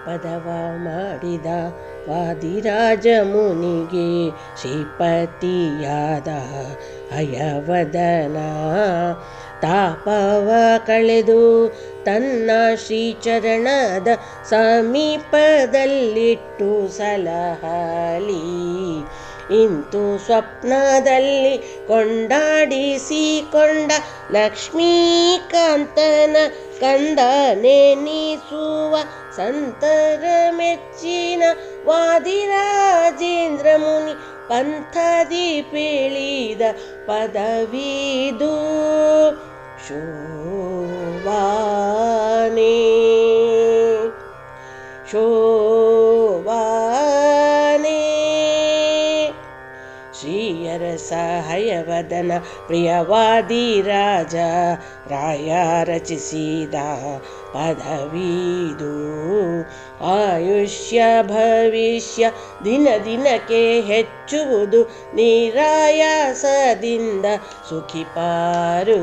ಪದವ ಮಾಡಿದ ವಾದಿರಾಜ ಮುನಿಗೆ ಶ್ರೀಪತಿಯಾದ ಹಯವದನ ತಾಪವ ಕಳೆದು ತನ್ನ ಶ್ರೀಚರಣದ ಸಮೀಪದಲ್ಲಿಟ್ಟು ಸಲಹಲಿ ಇಂತು ಸ್ವಪ್ನದಲ್ಲಿ ಕೊಂಡಾಡಿಸಿಕೊಂಡ ಲಕ್ಷ್ಮೀಕಾಂತನ ಕಂದನೆನಿಸುವ ಸಂತರ ಮೆಚ್ಚಿನ ವಾದಿರಾಜೇಂದ್ರ ಮುನಿ ಪಂಥದಿ ಪೇಳಿದ ಪದವಿದು ಶೋಭಾನೆ ಶೋಭಾನೆ ಶ್ರೀಯರಸ ಹಯವದನ ಪ್ರಿಯವಾದಿರಾಜ ರಾಯ ರಚಿಸಿದ ಪದವಿದು ಆಯುಷ್ಯ ಭವಿಷ್ಯ ದಿನ ದಿನಕ್ಕೆ ಹೆಚ್ಚುವುದು ನಿರಾಯಾಸದಿಂದ ಸುಖಿಪಾರು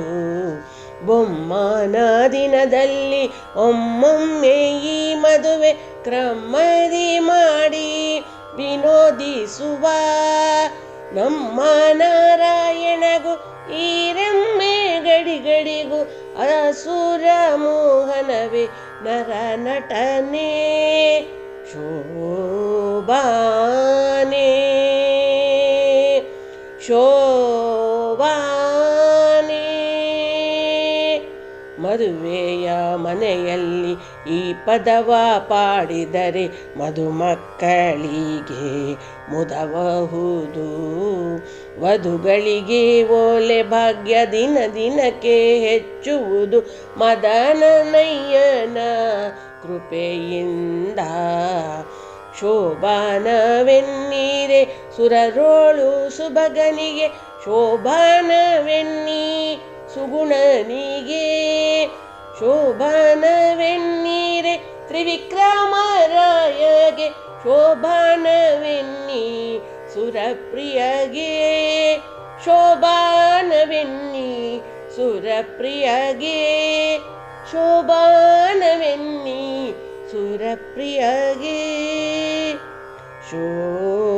ಬೊಮ್ಮನ ದಿನದಲ್ಲಿ ಒಮ್ಮೊಮ್ಮೆ ಈ ಮದುವೆ ಕ್ರಮದಿ ಮಾಡಿ ವಿನೋದಿಸುವ ನಮ್ಮ ನಾರಾಯಣಗೂ ಈರೆಮ್ಮೆ ಗಡಿಗಡಿಗೂ ಅಸುರ ಮೋಹನವೇ ನರ ನಟನೆ ಶೋಭಾನೆ ಶೋಭಾನೆ ಮದುವೆಯ ಮನೆಯಲ್ಲಿ ಈ ಪದವ ಪಾಡಿದರೆ ಮದುಮಕ್ಕಳಿಗೆ ಮುದಬಹುದು ವಧುಗಳಿಗೆ ಓಲೆ ಭಾಗ್ಯ ದಿನ ದಿನಕ್ಕೆ ಹೆಚ್ಚುವುದು ಮದನನಯ್ಯನ ಕೃಪೆಯಿಂದ ಶೋಭಾನವೆನ್ನೀರೆ ಸುರರೋಳು ಸುಭಗನಿಗೆ ಶೋಭಾನವೆನ್ನಿ ಸುಗುಣನಿಗೆ ಶೋಭಾನವೆನ್ನೀರೆ ತ್ರಿವಿಕ್ರಮರಾಯಗೆ ಶೋಭಾನವೆನ್ನಿ ಸುರಪ್ರಿಯಗೆ ಶೋಭಾನವೆನ್ನಿ ಸುರಪ್ರಿಯಗೆ ಶೋಭಾನವೆನ್ನಿ ಸುರಪ್ರಿಯಗೆ ಶೋಭಾನೆ